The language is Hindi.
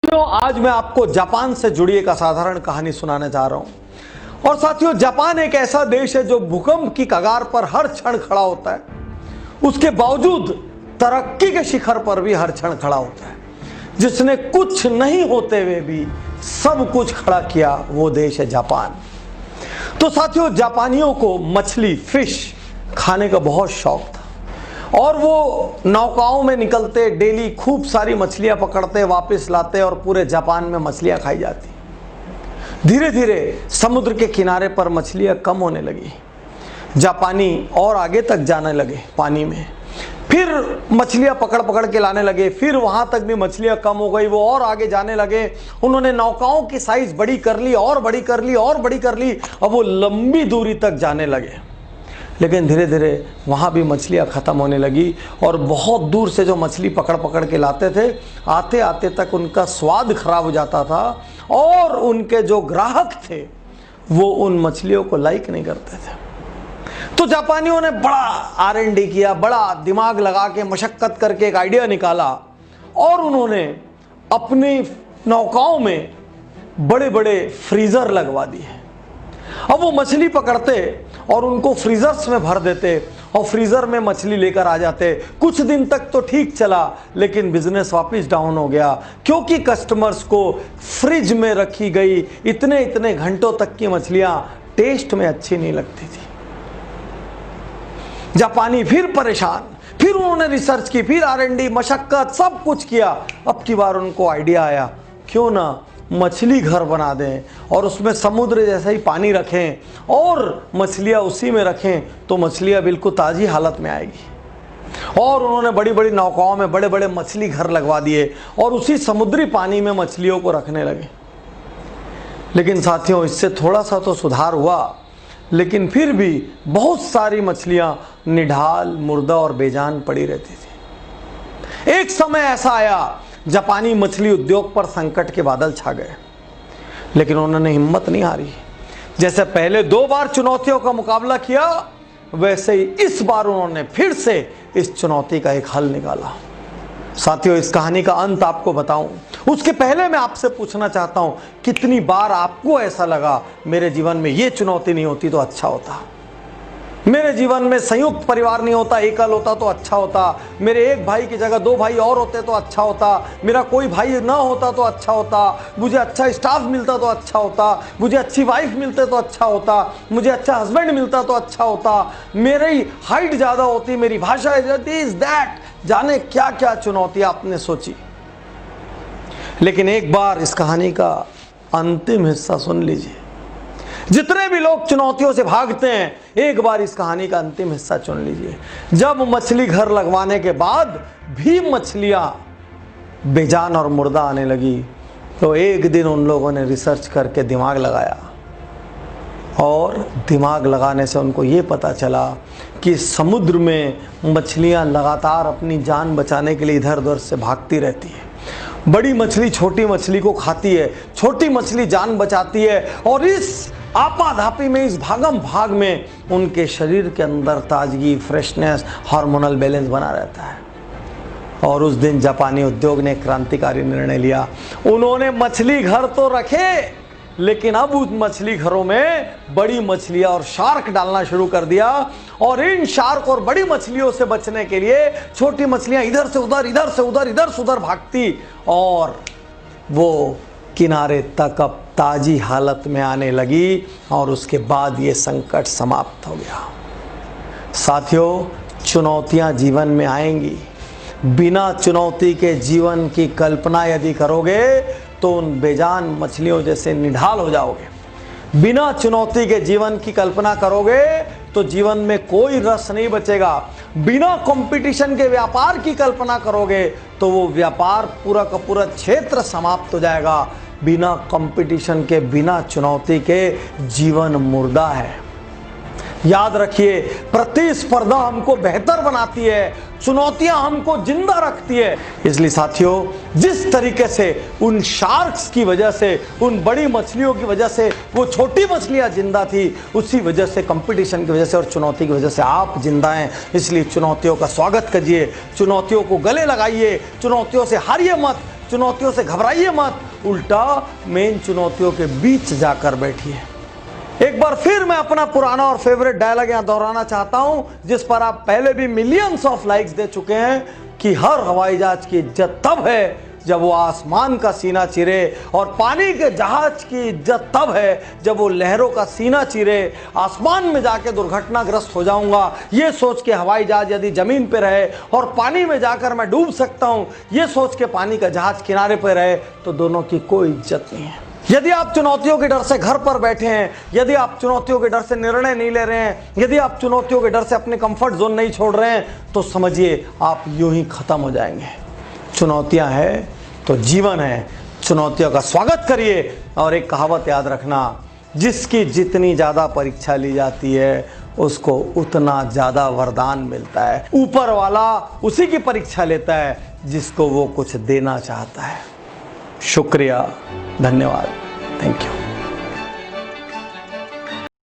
साथियों, आज मैं आपको जापान से जुड़ी एक असाधारण कहानी सुनाने जा रहा हूं। और साथियों, जापान एक ऐसा देश है जो भूकंप की कगार पर हर क्षण खड़ा होता है। उसके बावजूद तरक्की के शिखर पर भी हर क्षण खड़ा होता है। जिसने कुछ नहीं होते हुए भी सब कुछ खड़ा किया, वो देश है जापान। तो साथियों, जापानियों को मछली, फिश खाने का बहुत शौक था और वो नौकाओं में निकलते, डेली खूब सारी मछलियां पकड़ते, वापस लाते और पूरे जापान में मछलियां खाई जाती। धीरे धीरे समुद्र के किनारे पर मछलियां कम होने लगी। जापानी और आगे तक जाने लगे पानी में, फिर मछलियां पकड़ पकड़ के लाने लगे। फिर वहां तक भी मछलियां कम हो गई, वो और आगे जाने लगे। उन्होंने नौकाओं की साइज बड़ी कर ली और बड़ी कर ली और बड़ी कर ली। अब वो लंबी दूरी तक जाने लगे, लेकिन धीरे धीरे वहाँ भी मछलियाँ ख़त्म होने लगी और बहुत दूर से जो मछली पकड़ पकड़ के लाते थे, आते आते तक उनका स्वाद खराब हो जाता था और उनके जो ग्राहक थे वो उन मछलियों को लाइक नहीं करते थे। तो जापानियों ने बड़ा R&D किया, बड़ा दिमाग लगा के मशक्कत करके एक आइडिया निकाला और उन्होंने अपनी नौकाओं में बड़े बड़े फ्रीज़र लगवा दिए। अब वो मछली पकड़ते और उनको फ्रीजर्स में भर देते और फ्रीजर में मछली लेकर आ जाते। कुछ दिन तक तो ठीक चला, लेकिन बिजनेस वापस डाउन हो गया, क्योंकि कस्टमर्स को फ्रिज में रखी गई इतने इतने घंटों तक की मछलियां टेस्ट में अच्छी नहीं लगती थी। जापानी फिर परेशान, फिर उन्होंने रिसर्च की, फिर R&D, मशक्कत, सब कुछ किया। अब की बार उनको आइडिया आया, क्यों ना मछली घर बना दें और उसमें समुद्र जैसा ही पानी रखें और मछलियाँ उसी में रखें, तो मछलियाँ बिल्कुल ताज़ी हालत में आएगी। और उन्होंने बड़ी बड़ी नौकाओं में बड़े बड़े मछली घर लगवा दिए और उसी समुद्री पानी में मछलियों को रखने लगे। लेकिन साथियों, इससे थोड़ा सा तो सुधार हुआ, लेकिन फिर भी बहुत सारी मछलियाँ निढाल, मुर्दा और बेजान पड़ी रहती थी। एक समय ऐसा आया, जापानी मछली उद्योग पर संकट के बादल छा गए, लेकिन उन्होंने हिम्मत नहीं हारी। जैसे पहले 2 बार चुनौतियों का मुकाबला किया, वैसे ही इस बार उन्होंने फिर से इस चुनौती का एक हल निकाला। साथियों, इस कहानी का अंत आपको बताऊं, उसके पहले मैं आपसे पूछना चाहता हूं, कितनी बार आपको ऐसा लगा, मेरे जीवन में ये चुनौती नहीं होती तो अच्छा होता, मेरे जीवन में संयुक्त परिवार नहीं होता, एकल होता तो अच्छा होता, मेरे एक भाई की जगह 2 भाई और होते तो अच्छा होता, मेरा कोई भाई ना होता तो अच्छा होता, मुझे अच्छा स्टाफ मिलता तो अच्छा होता, मुझे अच्छी वाइफ मिलते तो अच्छा होता, मुझे अच्छा हस्बैंड मिलता तो अच्छा होता, मेरी हाइट ज़्यादा होती, मेरी भाषा इज दैट, जाने क्या क्या चुनौती आपने सोची। लेकिन एक बार इस कहानी का अंतिम हिस्सा सुन लीजिए। जितने भी लोग चुनौतियों से भागते हैं, एक बार इस कहानी का अंतिम हिस्सा चुन लीजिए। जब मछली घर लगवाने के बाद भी मछलियां बेजान और मुर्दा आने लगी, तो एक दिन उन लोगों ने रिसर्च करके दिमाग लगाया और दिमाग लगाने से उनको ये पता चला कि समुद्र में मछलियां लगातार अपनी जान बचाने के लिए इधर उधर से भागती रहती है। बड़ी मछली छोटी मछली को खाती है, छोटी मछली जान बचाती है और इस आपाधापी में, इस भागम भाग में उनके शरीर के अंदर ताजगी, फ्रेशनेस, हार्मोनल बैलेंस बना रहता है। और उस दिन जापानी उद्योग ने क्रांतिकारी निर्णय लिया। उन्होंने मछली घर तो रखे, लेकिन अब उस मछली घरों में बड़ी मछलियां और शार्क डालना शुरू कर दिया। और इन शार्क और बड़ी मछलियों से बचने के लिए छोटी मछलियां इधर से उधर, इधर से उधर, इधर से उधर भागती और वो किनारे तक अब ताजी हालत में आने लगी। और उसके बाद ये संकट समाप्त हो गया। साथियों, चुनौतियां जीवन में आएंगी। बिना चुनौती के जीवन की कल्पना यदि करोगे तो उन बेजान मछलियों जैसे निढाल हो जाओगे। बिना चुनौती के जीवन की कल्पना करोगे तो जीवन में कोई रस नहीं बचेगा। बिना कंपटीशन के व्यापार की कल्पना करोगे तो वो व्यापार पूरा का पूरा क्षेत्र समाप्त हो जाएगा। बिना कंपटीशन के, बिना चुनौती के जीवन मुर्दा है। याद रखिए, प्रतिस्पर्धा हमको बेहतर बनाती है, चुनौतियां हमको जिंदा रखती है। इसलिए साथियों, जिस तरीके से उन शार्क्स की वजह से, उन बड़ी मछलियों की वजह से वो छोटी मछलियां जिंदा थी, उसी वजह से, कंपटीशन की वजह से और चुनौती की वजह से आप जिंदा हैं। इसलिए चुनौतियों का स्वागत करिए, चुनौतियों को गले लगाइए, चुनौतियों से हारिए मत, चुनौतियों से घबराइए मत, उल्टा मेन चुनौतियों के बीच जाकर बैठिए। एक बार फिर मैं अपना पुराना और फेवरेट डायलॉग यहां दोहराना चाहता हूं, जिस पर आप पहले भी मिलियंस ऑफ लाइक्स दे चुके हैं, कि हर हवाई जहाज की इज्जत तब है जब वो आसमान का सीना चीरे, और पानी के जहाज की इज्जत तब है जब वो लहरों का सीना चीरे। आसमान में जाके दुर्घटनाग्रस्त हो जाऊंगा ये सोच के हवाई जहाज यदि जमीन पे रहे, और पानी में जाकर मैं डूब सकता हूं ये सोच के पानी का जहाज किनारे पे रहे, तो दोनों की कोई इज्जत नहीं है। यदि आप चुनौतियों के डर से घर पर बैठे हैं, यदि आप चुनौतियों के डर से निर्णय नहीं ले रहे हैं, यदि आप चुनौतियों के डर से अपने कंफर्ट जोन नहीं छोड़ रहे हैं, तो समझिए आप यूं ही खत्म हो जाएंगे। चुनौतियां हैं तो जीवन है, चुनौतियों का स्वागत करिए। और एक कहावत याद रखना, जिसकी जितनी ज्यादा परीक्षा ली जाती है उसको उतना ज्यादा वरदान मिलता है। ऊपर वाला उसी की परीक्षा लेता है जिसको वो कुछ देना चाहता है। शुक्रिया, धन्यवाद, थैंक यू।